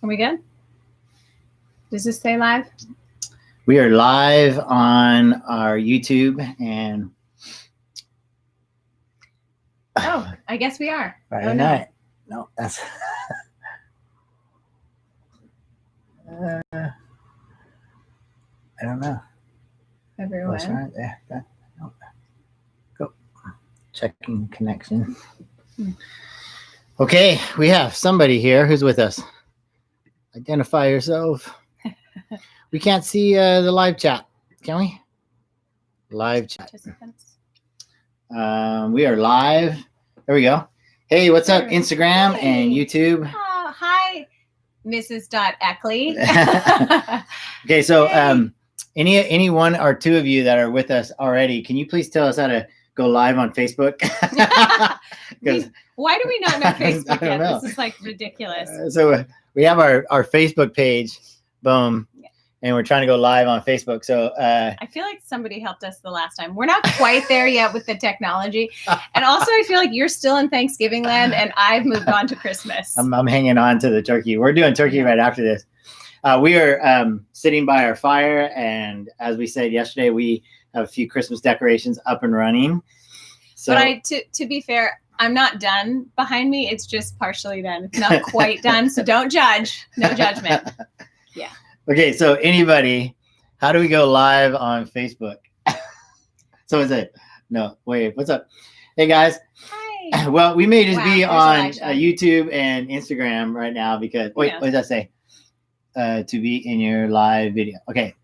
Are we good? Does this say live? We are live on our YouTube and oh, I guess we are. Friday night. No, that's I don't know. Everyone. That's right there. No. Go. Checking connection. Okay, we have somebody here who's with us. Identify yourself. We can't see the live chat, can we? Live chat. Participants. We are live. There we go. Hey, what's up, Instagram and YouTube? Oh, hi, Mrs. Eckley. Okay, so any one or two of you that are with us already, can you please tell us how to go live on Facebook? Why do we not know Facebook I don't yet? know. This is like ridiculous. So we have our Facebook page, boom, and we're trying to go live on Facebook. So I feel like somebody helped us the last time. We're not quite there yet with the technology, and also I feel like you're still in Thanksgiving land, and I've moved on to Christmas. I'm hanging on to the turkey. We're doing turkey right after this. We are sitting by our fire, and as we said yesterday, we have a few Christmas decorations up and running. So, but to be fair, I'm not done behind me. It's just partially done. It's not quite done. So don't judge. No judgment. Yeah. Okay. So anybody, how do we go live on Facebook? Someone say, no, wait, what's up? Hey guys. Hi. Well, we may just be on Elijah. YouTube and Instagram right now because, wait, what does that say? To be in your live video. Okay.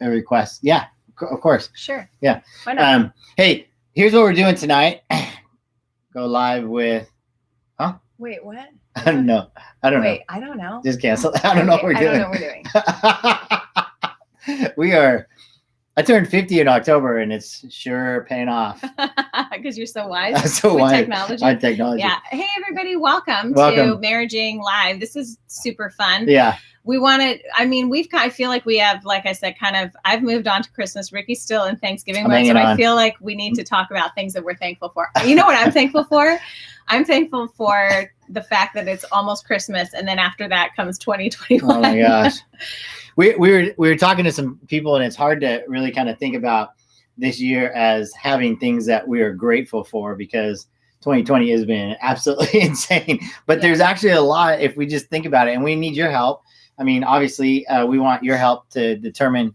A request. Yeah, of course. Sure. Yeah. Why not? Hey, here's what we're doing tonight. Go live with, huh? Wait, what? I don't know. I don't know. I don't know. Just cancel. I don't know what we're doing. I don't know what we're doing. I turned 50 in October and it's sure paying off. Because you're so wise. So with wise. Technology. On technology. Yeah. Hey, everybody. Welcome to Marriaging Live. This is super fun. Yeah. We wanted, I feel like we have, like I said, I've moved on to Christmas. Ricky's still in Thanksgiving mode. So I feel like we need to talk about things that we're thankful for. You know what I'm thankful for? I'm thankful for the fact that it's almost Christmas. And then after that comes 2021. Oh my gosh. We were talking to some people and it's hard to really kind of think about this year as having things that we are grateful for because 2020 has been absolutely insane. But there's actually a lot if we just think about it and we need your help. I mean, obviously, we want your help to determine,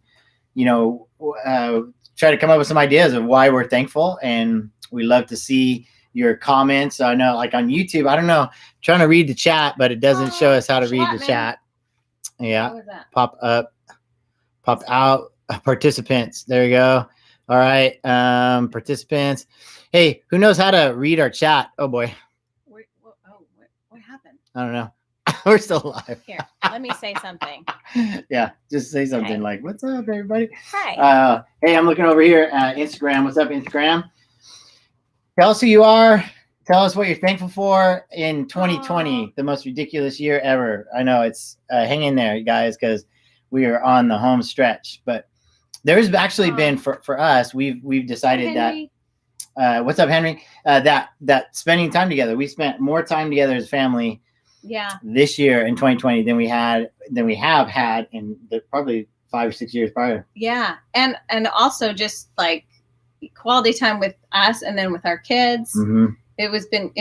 try to come up with some ideas of why we're thankful. And we love to see your comments. I know, like on YouTube, I don't know, trying to read the chat, but it doesn't show us how to read the chat. Yeah. Pop up, pop out, participants. There you go. All right. Participants. Hey, who knows how to read our chat? Oh, boy. What happened? I don't know. We're still alive. Here, let me say something. Yeah, just say something like, what's up, everybody? Hi. Hey, I'm looking over here at Instagram. What's up, Instagram? Tell us who you are. Tell us what you're thankful for in 2020, the most ridiculous year ever. I know it's hang in there, you guys, because we are on the home stretch. But there's actually been for us, we've decided that what's up, Henry? That spending time together. We spent more time together as a family. Yeah. This year in 2020 than we have had in probably 5 or 6 years prior. Yeah, and also just like quality time with us, and then with our kids. Mm-hmm. It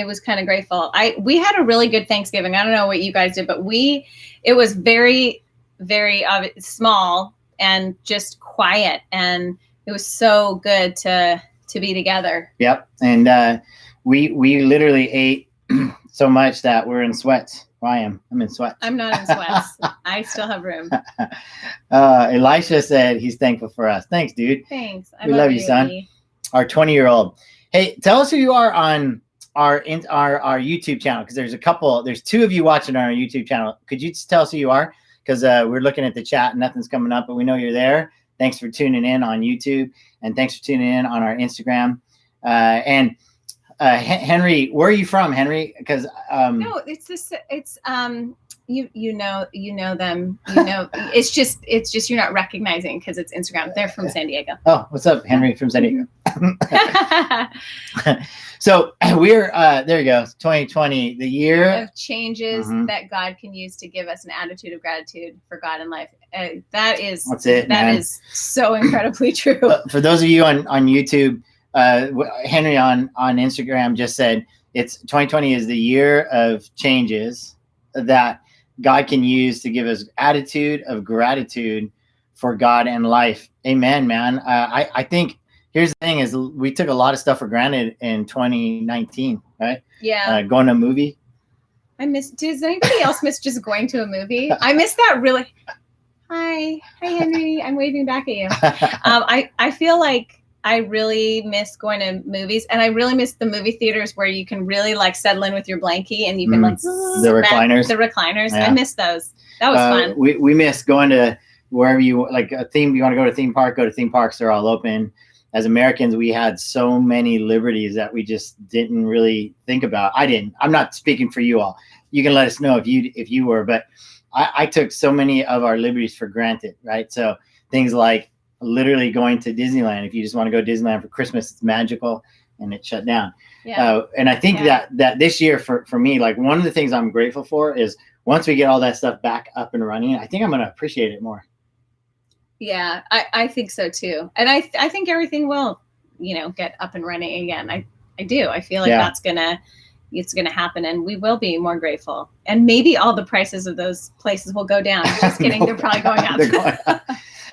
was kind of grateful. We had a really good Thanksgiving. I don't know what you guys did, but it was very, very small and just quiet, and it was so good to be together. Yep, and we literally ate so much that we're in sweats. Well, I'm in sweats. I'm not in sweats. I still have room. Elisha said he's thankful for us. Thanks, dude. Thanks. We love you, son. Lee. Our 20-year-old. Hey, tell us who you are on our YouTube channel, because there's two of you watching on our YouTube channel. Could you just tell us who you are? Because we're looking at the chat and nothing's coming up, but we know you're there. Thanks for tuning in on YouTube, and thanks for tuning in on our Instagram. Henry, where are you from, Henry? Because no, it's you know them, it's just you're not recognizing because it's Instagram. They're from San Diego. Oh, what's up, Henry from San Diego? So we're there you go, 2020, the year of changes that God can use to give us an attitude of gratitude for God and life. That's it. That is so incredibly true. For those of you on YouTube, Henry on Instagram just said it's 2020 is the year of changes that God can use to give us attitude of gratitude for God and life. Amen, man. I think here's the thing is we took a lot of stuff for granted in 2019, right? Yeah. Going to a movie. Does anybody else miss just going to a movie? I miss that really. Hi, Henry. I'm waving back at you. I feel like I really miss going to movies, and I really miss the movie theaters where you can really like settle in with your blankie and you can like the recliners. The recliners. Yeah. I miss those. That was fun. We miss going to wherever you like a theme. You want to go to a theme park? Go to theme parks. They're all open. As Americans, we had so many liberties that we just didn't really think about. I didn't. I'm not speaking for you all. You can let us know if you were, but I took so many of our liberties for granted, right? So things like literally going to Disneyland. If you just want to go to Disneyland for Christmas, it's magical, and it shut down. Yeah. And I think that this year for me, like one of the things I'm grateful for is once we get all that stuff back up and running, I think I'm going to appreciate it more. Yeah, I think so too. And I think everything will, get up and running again. I do. I feel like it's going to happen, and we will be more grateful. And maybe all the prices of those places will go down. Just kidding. No, they're probably going up. They're going up.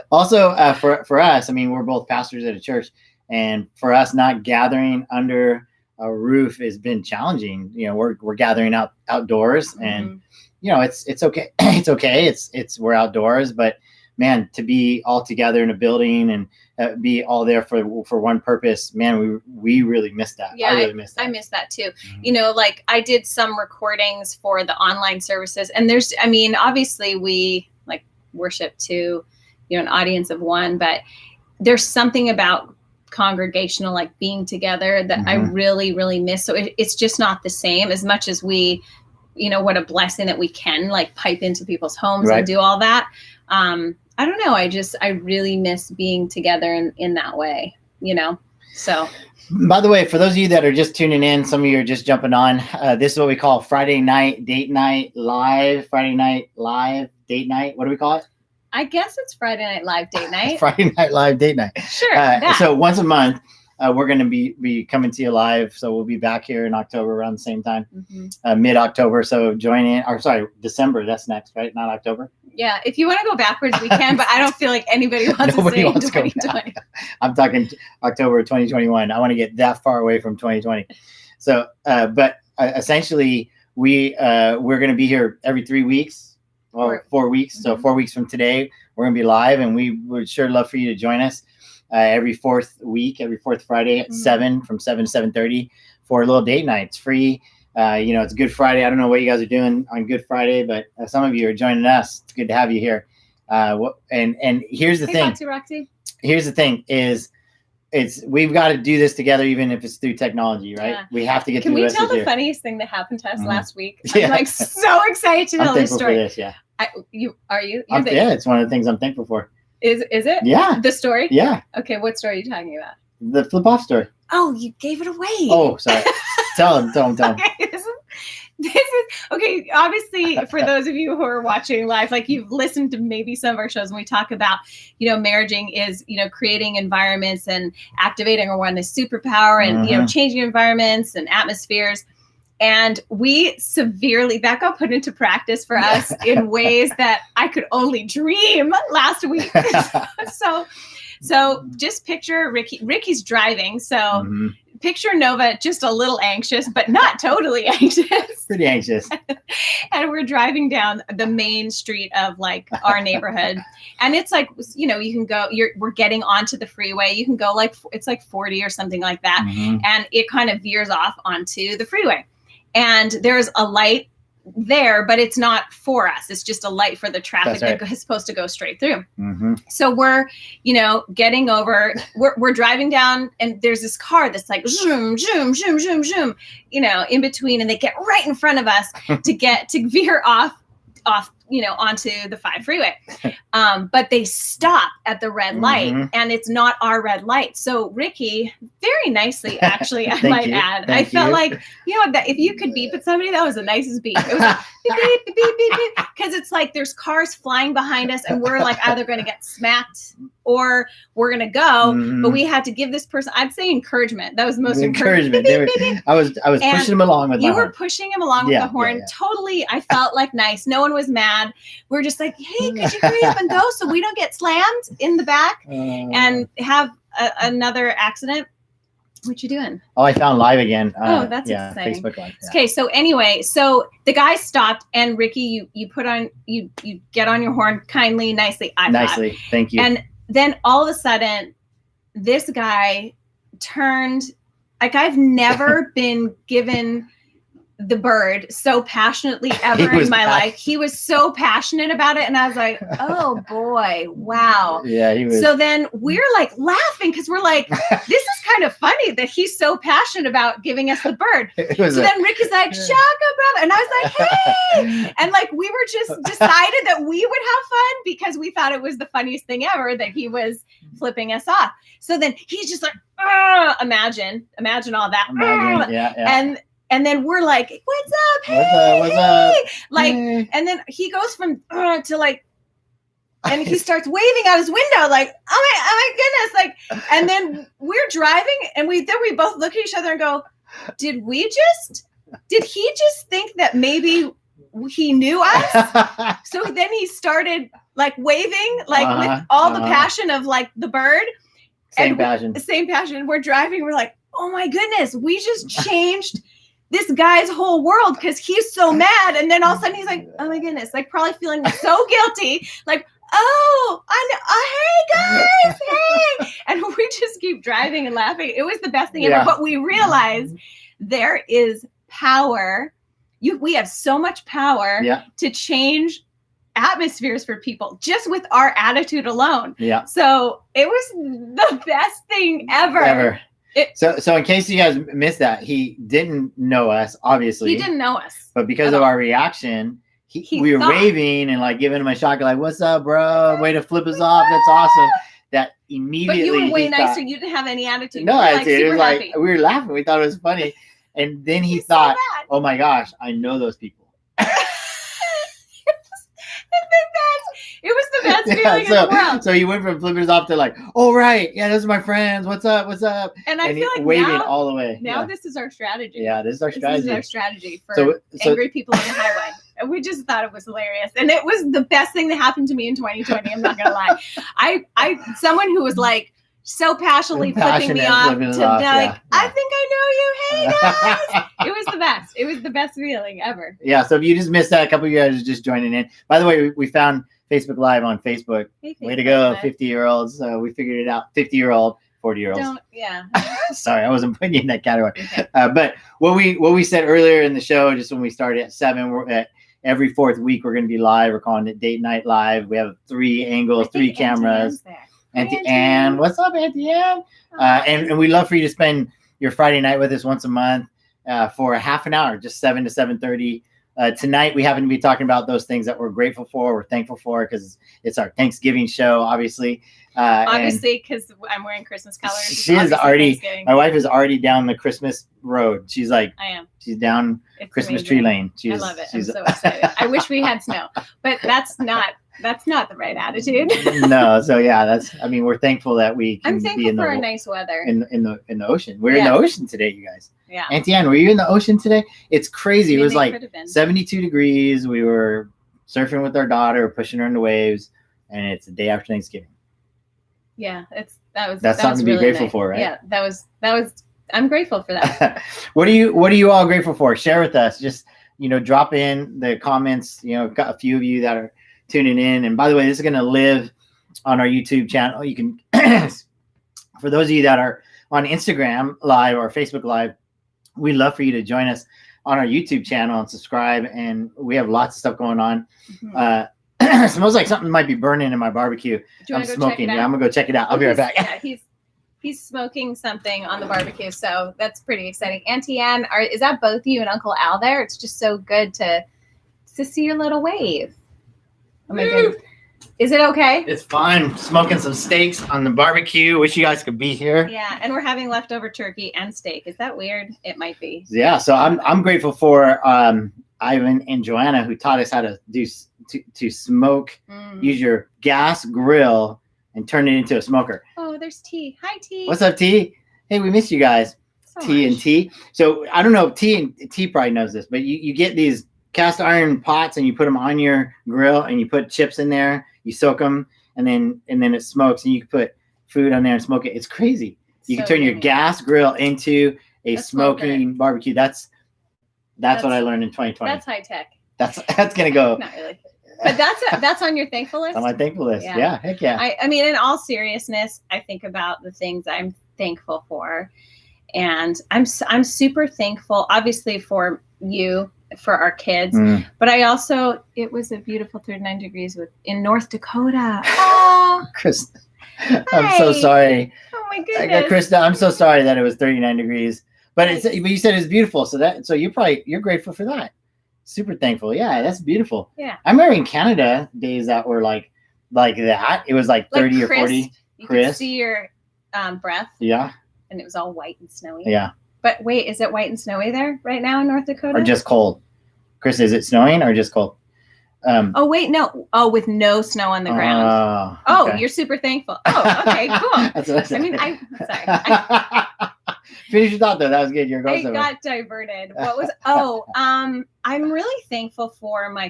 Also, for us, I mean, we're both pastors at a church, and for us, not gathering under a roof has been challenging. We're gathering outdoors, and it's okay. It's okay. We're outdoors, but man, to be all together in a building and be all there for one purpose, man, we really missed that. Yeah, I really missed that. I missed that too. Mm-hmm. Like I did some recordings for the online services, and obviously we like worship to, an audience of one, but there's something about congregational, like being together that I really, really miss. So it's just not the same as much as we, what a blessing that we can like pipe into people's homes and do all that. I don't know. I really miss being together in that way, so. By the way, for those of you that are just tuning in, some of you are just jumping on, this is what we call Friday night date night live, Friday night live date night. What do we call it? I guess it's Friday Night Live date night. Friday Night Live date night. Sure. So once a month, we're going to be coming to you live. So we'll be back here in October around the same time, mid-October. So join in. Or sorry, December. That's next, right? Not October. Yeah. If you want to go backwards, we can. But I don't feel like anybody wants to say 2020. I'm talking October 2021. I want to get that far away from 2020. So, but essentially, we're going to be here every 3 weeks. Well, 4 weeks. So 4 weeks from today, we're going to be live, and we would sure love for you to join us every fourth Friday at 7 to 7:30 for a little date night. It's free. It's Good Friday. I don't know what you guys are doing on Good Friday, but some of you are joining us. It's good to have you here. And here's the thing. Roxy. Here's the thing is, we've got to do this together, even if it's through technology, right? Yeah. We have to get through the rest of the year. Can we tell the funniest thing that happened to us last week? I'm like so excited to tell this story. For this, yeah. Yeah, it's one of the things I'm thankful for. Is it? Yeah. The story? Yeah. Okay, what story are you talking about? The flip-off story. Oh, you gave it away. Oh, sorry. Tell him. Okay, this is okay. Obviously, for those of you who are watching live, like you've listened to maybe some of our shows, and we talk about, marriaging is, creating environments and activating our one, the superpower, and changing environments and atmospheres. And we that got put into practice for us in ways that I could only dream last week. So just picture Ricky's driving. So picture Nova just a little anxious, but not totally anxious. Pretty anxious. And we're driving down the main street of like our neighborhood. And it's like, you can go, we're getting onto the freeway. You can go it's like 40 or something like that. And it kind of veers off onto the freeway. And there's a light there, but it's not for us. It's just a light for the traffic that is supposed to go straight through. So we're, getting over, we're driving down, and there's this car that's like zoom, zoom, zoom, zoom, zoom, in between, and they get right in front of us to veer off off, onto the 5 freeway. But they stop at the red light, and it's not our red light. So Ricky, very nicely, actually, I might add, I felt like, that if you could beep at somebody, that was the nicest beep. It was like, beep, beep, beep, beep, beep, beep. Because it's like there's cars flying behind us, and we're like either going to get smacked or we're going to go. But we had to give this person, I'd say encouragement. That was the most encouragement. I was pushing him along with you were pushing him along with the horn. Yeah. Totally. I felt like nice. No one was mad. We're just like, hey, could you hurry up and go so we don't get slammed in the back and have another accident? What you doing? Oh, I found live again. That's exciting. Facebook Live. Yeah. Okay, so anyway, the guy stopped, and Ricky, you put on, you get on your horn kindly, nicely. Nicely, thank you. And then all of a sudden, this guy turned. Like, I've never been given the bird so passionately ever in my life. He was so passionate about it, and I was like, oh boy, wow. Yeah, he was. So then we're like laughing because we're like, this is kind of funny that he's so passionate about giving us the bird. Then Ricky's like, shaka brother, and I was like, hey, and like we were just decided that we would have fun because we thought it was the funniest thing ever that he was flipping us off. So then he's just like, imagine all that. Yeah. And then we're like, what's up? Hey, what's up? Like, and then he goes from to like, and he starts waving out his window, like, oh my goodness, like, and then we're driving, and we both look at each other and go, did he just think that maybe he knew us? So then he started like waving, like with all the passion of like the bird. Same passion. We're driving. We're like, oh my goodness, we just changed this guy's whole world because he's so mad. And then all of a sudden he's like, oh my goodness, like probably feeling so guilty, like, oh, I know, hey guys, hey. And we just keep driving and laughing. It was the best thing ever. But we realized there is power. We have so much power to change atmospheres for people just with our attitude alone. Yeah. So it was the best thing ever. So in case you guys missed that, he didn't know us, obviously. He didn't know us. But because of our reaction, we were waving and like giving him a shot, like, what's up, bro? Way to flip us off. That's awesome. That immediately. But you were way nicer. You didn't have any attitude. No attitude. It was like, we were laughing. We thought it was funny. And then he thought, oh my gosh, I know those people. It was the best feeling in the world. So he went from flipping us off to like, oh right, yeah, those are my friends. What's up? And I feel like waving all the way. Now this is our strategy. Yeah, this is our strategy. This is our strategy for angry people on the highway. And we just thought it was hilarious, and it was the best thing that happened to me in 2020. I'm not gonna lie. I someone who was like so passionately flipping me off to be like, I think I know you. Hey guys. It was the best. It was the best feeling ever. Yeah. So if you just missed that, a couple of you guys are just joining in. By the way, we found Facebook Live on Facebook. Hey, way to go, 50-year-olds. We figured it out. 50-year-old, 40-year-olds. Sorry, I wasn't putting you in that category. Okay. But what we said earlier in the show, just when we started at 7, we're at every 4th week we're going to be live. We're calling it Date Night Live. We have 3 angles, 3 cameras. Auntie Ann, what's up, Auntie Ann? And we love for you to spend your Friday night with us once a month for a half an hour, just 7 to 7:30. Tonight, we happen to be talking about those things that we're grateful for, we're thankful for, because it's our Thanksgiving show, obviously. Obviously, because I'm wearing Christmas colors. She is already, my wife is already down the Christmas road. She's like, I am. She's down Christmas tree lane. I love it. I'm so excited. I wish we had snow, but that's not the right attitude. No, so yeah, we're thankful that we can be in for nice weather in the ocean. We're in the ocean today, you guys. Yeah. Auntie Ann, were you in the ocean today? It's crazy. It was like 72 degrees. We were surfing with our daughter, pushing her in the waves, and it's the day after Thanksgiving. Yeah, that's something to be grateful for, right? Yeah, that was. I'm grateful for that. What are you all grateful for? Share with us. Just drop in the comments. Got a few of you that are tuning in. And by the way, this is going to live on our YouTube channel. You can, for those of you that are on Instagram Live or Facebook Live, we'd love for you to join us on our YouTube channel and subscribe. And we have lots of stuff going on. Mm-hmm. It smells like something might be burning in my barbecue. I'm smoking. Yeah, I'm gonna go check it out. I'll be right back. Yeah, he's smoking something on the barbecue, so that's pretty exciting. Auntie Ann, is that both you and Uncle Al there? It's just so good to to see your little wave. Oh my goodness. Is it okay? It's fun. Smoking some steaks on the barbecue. Wish you guys could be here. Yeah, and we're having leftover turkey and steak. Is that weird? It might be. Yeah, so I'm grateful for Ivan and Joanna, who taught us how to do to smoke. Use your gas grill and turn it into a smoker. Oh, there's T. Hi, T. What's up, T? Hey, we missed you guys. So T and T. So I don't know if T probably knows this, but you get these cast iron pots and you put them on your grill and you put chips in there, you soak them, and then it smokes, and you can put food on there and smoke it. It's crazy. You can turn your gas grill into a smoking barbecue. That's what I learned in 2020. That's high tech. That's gonna go. Not really. But that's on your thankful list? On my thankful list. Yeah, heck yeah. I mean, in all seriousness, I think about the things I'm thankful for. And I'm super thankful, obviously, for you, for our kids. But it was a beautiful 39 degrees in North Dakota. Oh, Chris, I'm so sorry. Oh my goodness. Krista, I'm so sorry that it was 39 degrees. But you said it's beautiful. So you're grateful for that. Super thankful. Yeah, that's beautiful. Yeah. I remember in Canada days that were like that. It was like 30 or 40. You could see your breath. Yeah. And it was all white and snowy. Yeah. But wait, is it white and snowy there right now in North Dakota? Or just cold? Chris, is it snowing or just cold? Oh, wait, no. Oh, with no snow on the ground. Oh, okay. You're super thankful. Oh, okay, cool. That's what I said. I mean, sorry. Finish your thought, though. That was good. I got diverted. I'm really thankful for my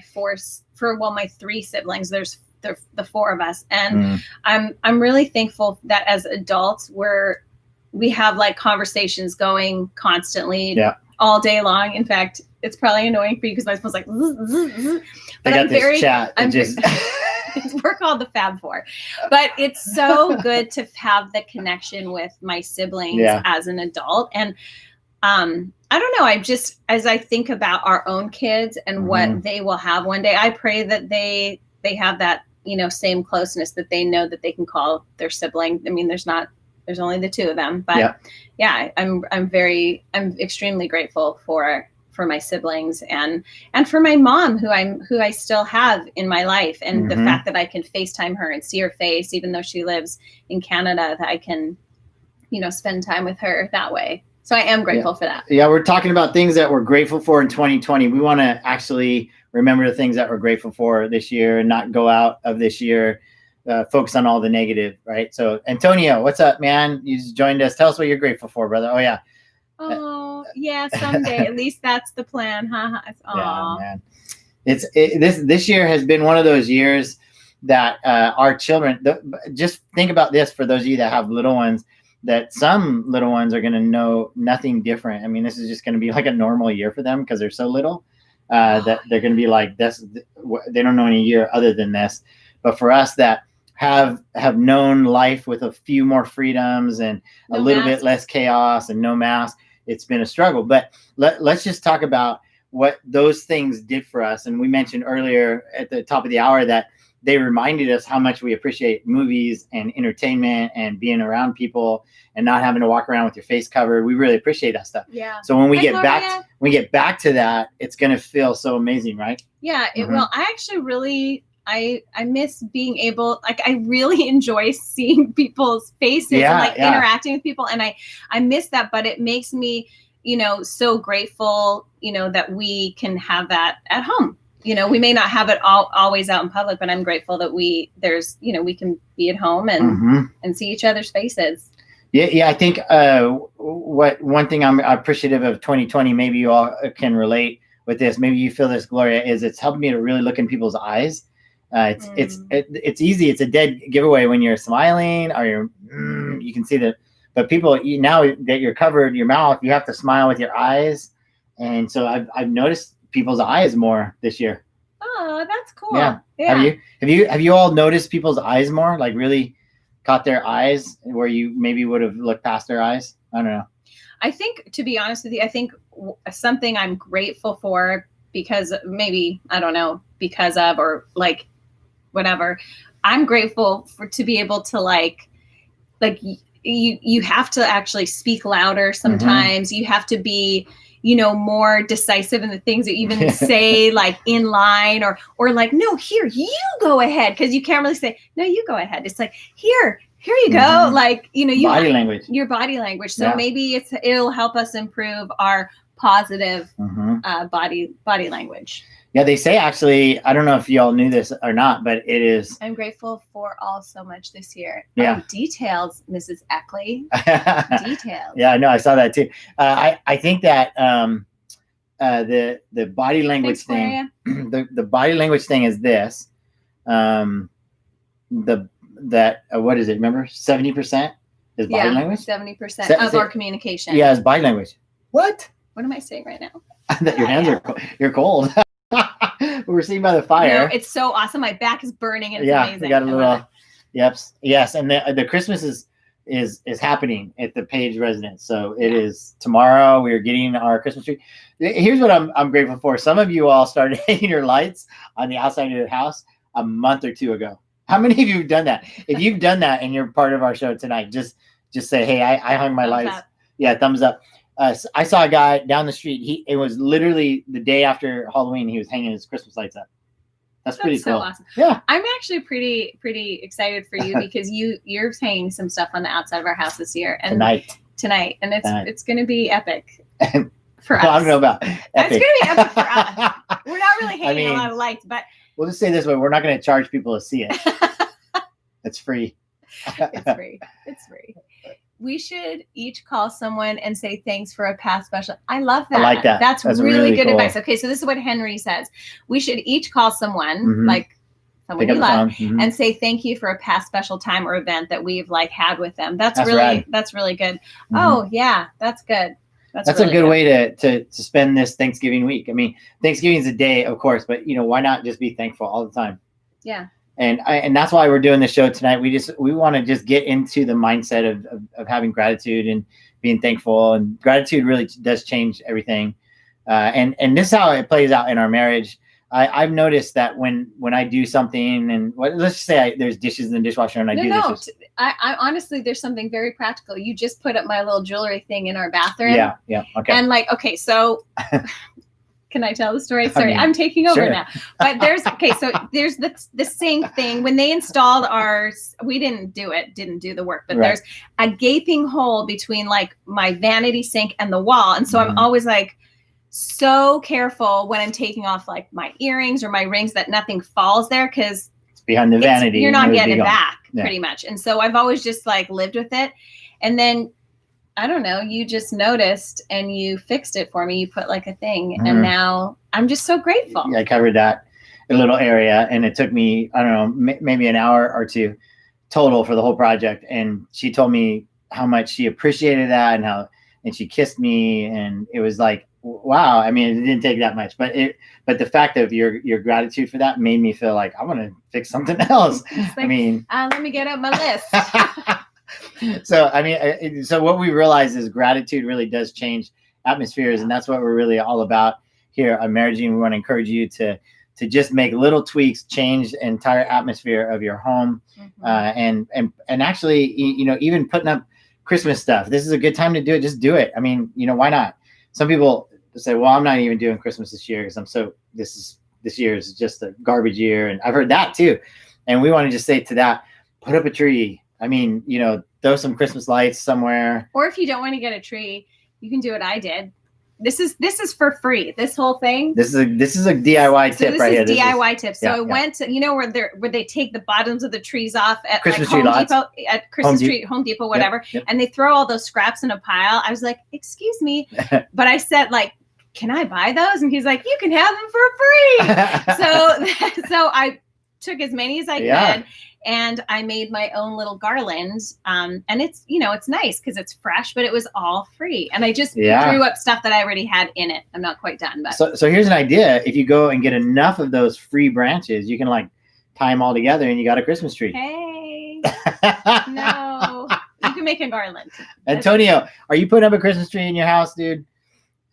three siblings. There's the four of us. And I'm really thankful that as adults, we have like conversations going constantly all day long. In fact, it's probably annoying for you because my phone's like, but I'm very chat. We're called the Fab Four, but it's so good to have the connection with my siblings as an adult. And I don't know. As I think about our own kids and what they will have one day, I pray that they have that, same closeness, that they know that they can call their sibling. I mean, there's only the two of them, but I'm extremely grateful for my siblings and for my mom, who I still have in my life. And the fact that I can FaceTime her and see her face, even though she lives in Canada, that I can, spend time with her that way. So I am grateful for that. Yeah. We're talking about things that we're grateful for in 2020. We want to actually remember the things that we're grateful for this year and not go out of this year focus on all the negative, right? So Antonio, what's up, man? You just joined us. Tell us what you're grateful for, brother. Oh yeah. Oh yeah, someday. At least that's the plan, huh? Yeah, man. This year has been one of those years that our children. Just think about this for those of you that have little ones. That some little ones are going to know nothing different. I mean, this is just going to be like a normal year for them because they're so little that they're going to be like this. They don't know any year other than this. But for us that have known life with a few more freedoms and a little bit less chaos and no mask, it's been a struggle. But let's just talk about what those things did for us. And we mentioned earlier at the top of the hour that they reminded us how much we appreciate movies and entertainment and being around people and not having to walk around with your face covered. We really appreciate that stuff. Yeah. So when we get back to that, it's going to feel so amazing, right? Yeah, it will. I actually really, I miss being able, I really enjoy seeing people's faces and interacting with people. And I miss that, but it makes me, so grateful, that we can have that at home. We may not have it always out in public, but I'm grateful that we can be at home and see each other's faces. Yeah. I think one thing I'm appreciative of 2020, maybe you all can relate with this. Maybe you feel this, Gloria, is it's helped me to really look in people's eyes. It's easy. It's a dead giveaway when you're smiling or you can see but people, now that you're covered your mouth, you have to smile with your eyes. And so I've noticed people's eyes more this year. Oh, that's cool. Yeah. Have you all noticed people's eyes more? Like really caught their eyes where you maybe would have looked past their eyes? I don't know. I think, to be honest with you, I think something I'm grateful for because maybe, I don't know, because of, or like whatever, I'm grateful to be able to like you have to actually speak louder sometimes. You have to be, more decisive in the things that you even say, like in line or like, no, here, you go ahead. Cause you can't really say, no, you go ahead. It's like, here you go. Mm-hmm. Like, body language, your body language. So maybe it'll help us improve our positive body language. Yeah, they say, actually, I don't know if y'all knew this or not, but it is. I'm grateful for all so much this year. Yeah. Oh, details, Mrs. Eckley. Details. Yeah, I know. I saw that too. I think that the body language thing, the body language thing is this. What is it? Remember, 70% is body language. 70% of our communication. Yeah, is body language. What am I saying right now? That your hands you're cold. We're sitting by the fire. No, it's so awesome. My back is burning and it's amazing. We got a little. Yes, and the Christmas is happening at the Page residence. So it is tomorrow. We are getting our Christmas tree. Here's what I'm grateful for. Some of you all started hanging your lights on the outside of your house a month or two ago. How many of you have done that? If you've done that and you're part of our show tonight, just say, hey, I hung my lights. Up. Yeah, thumbs up. I saw a guy down the street. It was literally the day after Halloween. He was hanging his Christmas lights up. That's pretty cool. So awesome. Yeah, I'm actually pretty excited for you because you're hanging some stuff on the outside of our house this year and tonight, and it's going to be epic for us. I don't know about epic. It's going to be epic for us. We're not really hanging a lot of lights, but we'll just say this way: we're not going to charge people to see it. It's free. It's free. It's free. We should each call someone and say thanks for a past special. I love that. I like that. That's really good advice. Okay, so this is what Henry says. We should each call someone, like someone you love, and say thank you for a past special time or event that we've had with them. That's really good. Oh yeah, that's good. That's really a good way to spend this Thanksgiving week. I mean, Thanksgiving is a day, of course, but why not just be thankful all the time? Yeah. And that's why we're doing the show tonight. We want to just get into the mindset of having gratitude and being thankful, and gratitude really does change everything. And this is how it plays out in our marriage. I've noticed that when I do something, and let's just say there's dishes in the dishwasher and I do dishes. I honestly, there's something very practical. You just put up my little jewelry thing in our bathroom. Yeah. Okay. And so. Can I tell the story? Sorry, I'm taking over now. But there's the sink thing. When they installed ours, we didn't do the work, but there's a gaping hole between my vanity sink and the wall. And so I'm always so careful when I'm taking off my earrings or my rings that nothing falls there, because it's behind the vanity. You're not getting it back pretty much. And so I've always just lived with it. And then I don't know, you just noticed and you fixed it for me. You put a thing and now I'm just so grateful. Yeah, I covered that a little area and it took me, I don't know, maybe an hour or two total for the whole project. And she told me how much she appreciated that and she kissed me, and it was wow. I mean, it didn't take that much, but the fact of your gratitude for that made me feel like I want to fix something else. I mean, let me get up my list. So what we realize is gratitude really does change atmospheres, and that's what we're really all about here on Marriaging. We want to encourage you to just make little tweaks, change the entire atmosphere of your home, and actually, even putting up Christmas stuff. This is a good time to do it. Just do it. I mean, why not? Some people say, "Well, I'm not even doing Christmas this year because this year is just a garbage year," and I've heard that too. And we want to just say to that, put up a tree. I mean, throw some Christmas lights somewhere. Or if you don't want to get a tree, you can do what I did. This is for free. This whole thing. This is a DIY tip right here. This is DIY tip. So I went to where they take the bottoms of the trees off at Christmas Home tree Depot, at Christmas Street, Home Depot, whatever, and they throw all those scraps in a pile. I was like, excuse me, but I said can I buy those? And he's like, you can have them for free. So I took as many as I could. And I made my own little garland. And it's, it's nice because it's fresh, but it was all free. And I just threw up stuff that I already had in it. I'm not quite done. But So here's an idea. If you go and get enough of those free branches, you can tie them all together and you got a Christmas tree. Hey, no, you can make a garland. Antonio, are you putting up a Christmas tree in your house, dude?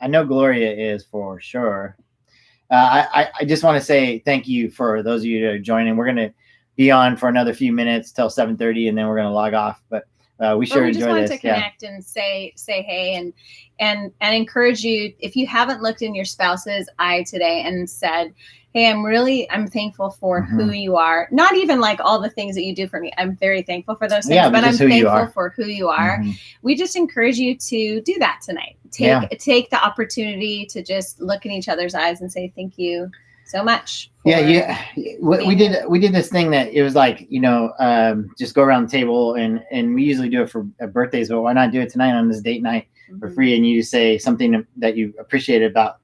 I know Gloria is for sure. I just want to say thank you for those of you that are joining. We're going to be on for another few minutes till 7:30, and then we're going to log off. But we sure we just enjoy wanted this. to connect and say hey and encourage you. If you haven't looked in your spouse's eye today and said, hey, I'm thankful for who you are. Not even like all the things that you do for me. I'm very thankful for those things, but I'm thankful for who you are. We just encourage you to do that tonight. Take the opportunity to just look in each other's eyes and say, thank you so much. We did this thing that it was like, just go around the table and we usually do it for birthdays, but why not do it tonight on this date night for free? And you say something that you appreciate about,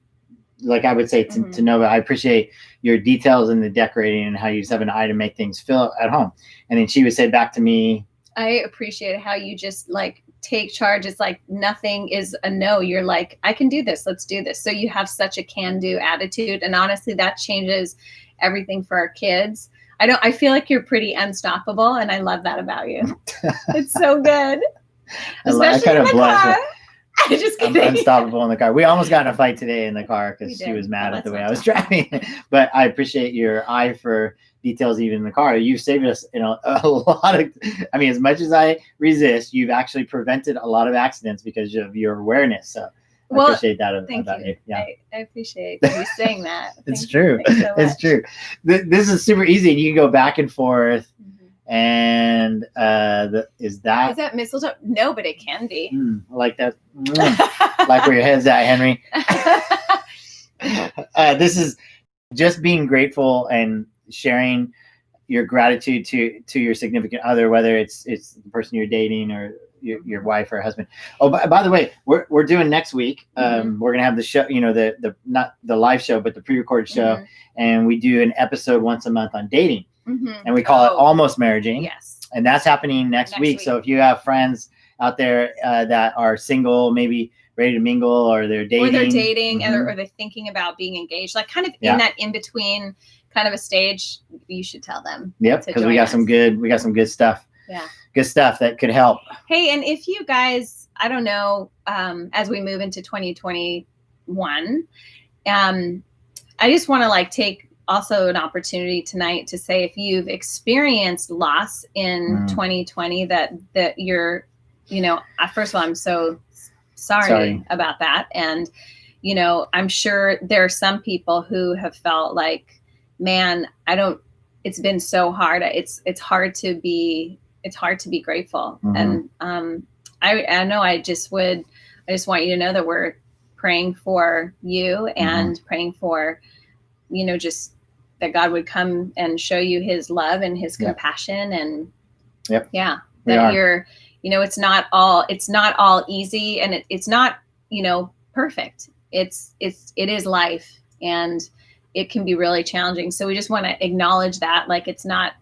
like I would say to Nova, I appreciate your details in the decorating and how you just have an eye to make things feel at home. And then she would say back to me, I appreciate how you just like take charge. It's like nothing is a no. You're like, I can do this. Let's do this. So you have such a can-do attitude. And honestly, that changes everything for our kids. I feel like you're pretty unstoppable. And I love that about you. It's so good. Especially in the car. Just kidding. I'm unstoppable in the car. We almost got in a fight today in the car because she was mad at the way I was driving. But I appreciate your eye for details even in the car. You've saved us a lot of, as much as I resist, you've actually prevented a lot of accidents because of your awareness. So I appreciate that about you. Yeah. I appreciate you saying that. It's true. It's true. This is super easy. You can go back and forth. And is that mistletoe? No, but it can be. I like that. Like where your head's at, Henry. This is just being grateful and sharing your gratitude to your significant other, whether it's the person you're dating or your wife or husband. Oh, by the way, we're doing next week. We're gonna have the show, the not the live show, but the pre-recorded show, and we do an episode once a month on dating. And we call it Almost Marriaging. Yes. And that's happening next week. So if you have friends out there that are single, maybe ready to mingle, or they're dating. Or they're thinking about being engaged, like kind of in that in-between kind of a stage, you should tell them. Yep, because we got some good stuff. Yeah. Good stuff that could help. Hey, and if you guys, I don't know, as we move into 2021, I just want to take also an opportunity tonight to say, if you've experienced loss in 2020, that you're, first of all, I'm so sorry about that. And, I'm sure there are some people who have felt like, man, it's been so hard. It's hard to be grateful. And, I know I just want you to know that we're praying for you and praying for, just that God would come and show you his love and his compassion. And you're, it's not all easy, and it's not, perfect. It is life, and it can be really challenging. So we just want to acknowledge that,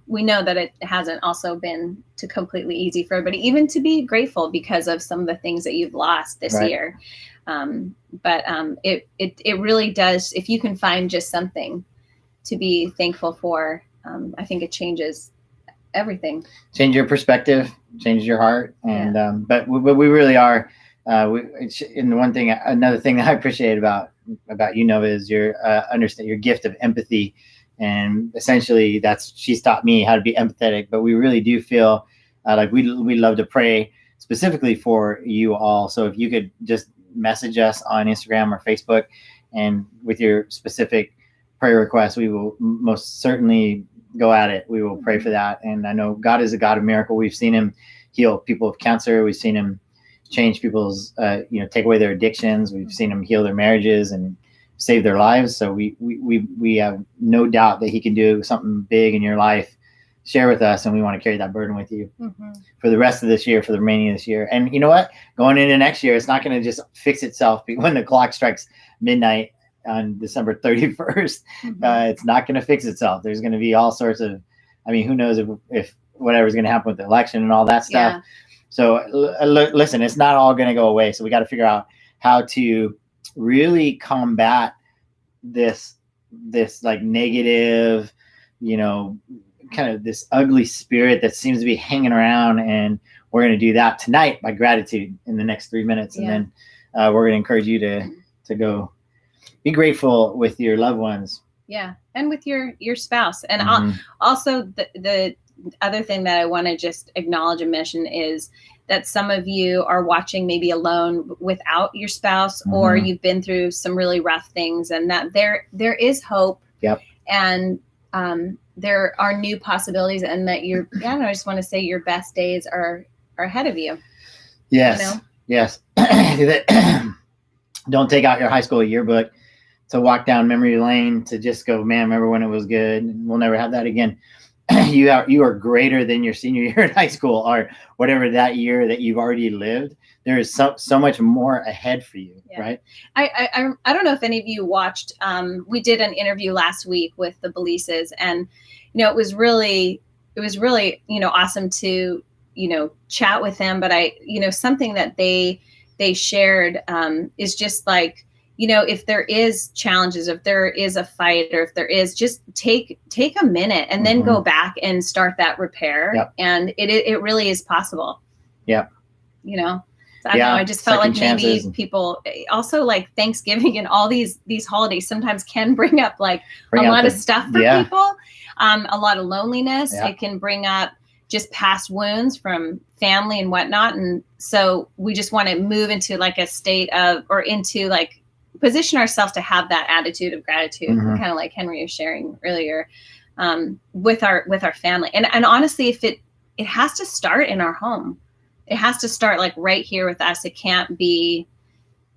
we know that it hasn't also been completely easy for everybody, even to be grateful because of some of the things that you've lost this year. But it really does. If you can find just something to be thankful for, I think it changes everything. Change your perspective, change your heart. And, but we really are, another thing that I appreciate about you, Nova, is your gift of empathy. And essentially she's taught me how to be empathetic, but we really do feel like we love to pray specifically for you all. So if you could just message us on Instagram or Facebook, and with your specific prayer requests, we will most certainly go at it. We will pray for that. And I know God is a God of miracle. We've seen him heal people of cancer. We've seen him change people's, take away their addictions. We've seen him heal their marriages and save their lives. So we have no doubt that he can do something big in your life. Share with us, and we want to carry that burden with you for the rest of this year, for the remaining of this year. And you know what? Going into next year, it's not going to just fix itself when the clock strikes midnight on December 31st. It's not going to fix itself. There's going to be all sorts of, who knows if whatever's going to happen with the election and all that stuff. So listen, it's not all going to go away. So we got to figure out how to really combat this like negative, kind of this ugly spirit that seems to be hanging around. And we're going to do that tonight by gratitude in the next 3 minutes. And then we're going to encourage you to go be grateful with your loved ones. Yeah. And with your spouse. And also the other thing that I want to just acknowledge and mention is that some of you are watching maybe alone without your spouse, or you've been through some really rough things, and that there is hope. Yep. And there are new possibilities, and that I just want to say your best days are ahead of you. Yes. You know? Yes. Don't take out your high school yearbook to walk down memory lane to just go, man, remember when it was good? We'll never have that again. You are greater than your senior year in high school, or whatever that year that you've already lived. There is so much more ahead for you, right? I don't know if any of you watched. We did an interview last week with the Belises, and it was really awesome to chat with them. But something that they shared is just like, if there is challenges, if there is a fight, or if there is, just take a minute and then go back and start that repair. Yep. And it really is possible. Yeah. So I don't know. I just felt like maybe people also, like Thanksgiving and all these holidays sometimes can bring up a lot of stuff for people. A lot of loneliness. Yeah. It can bring up just past wounds from family and whatnot. And so we just want to move into a state of, or into position ourselves to have that attitude of gratitude, kind of like Henry was sharing earlier, with our family. And honestly, if it has to start in our home, it has to start right here with us. It can't be,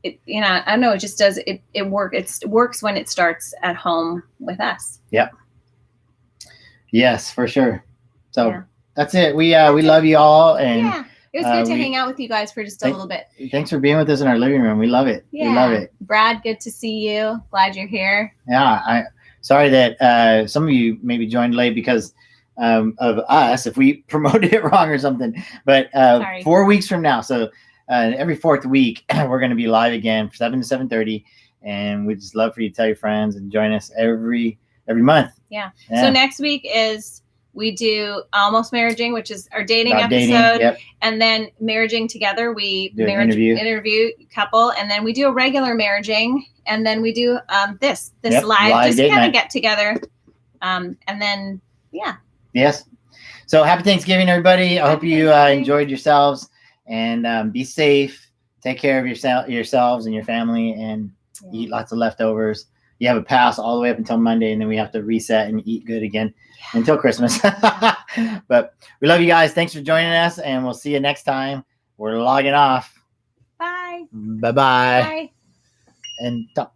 I don't know. It just does. It works when it starts at home with us. Yep. Yes, for sure. So that's it. We love you all. And it was good to hang out with you guys for just a little bit. Thanks for being with us in our living room. We love it. Yeah. We love it. Brad, good to see you. Glad you're here. Yeah. Sorry that some of you maybe joined late because of us, if we promoted it wrong or something. But 4 weeks from now, so every fourth week, we're going to be live again from 7 to 7:30. And we'd just love for you to tell your friends and join us every month. Yeah. So next week we do Almost Marriaging, which is our dating episode. And then Marriaging Together, we interview couple, and then we do a regular Marriaging, and then we do this live just kind of get together. And then Yes. So happy Thanksgiving, everybody. I hope you enjoyed yourselves, and be safe. Take care of yourselves and your family, and eat lots of leftovers. You have a pass all the way up until Monday, and then we have to reset and eat good again until Christmas. But we love you guys. Thanks for joining us, and we'll see you next time. We're logging off. Bye. Bye-bye. Bye. And stop.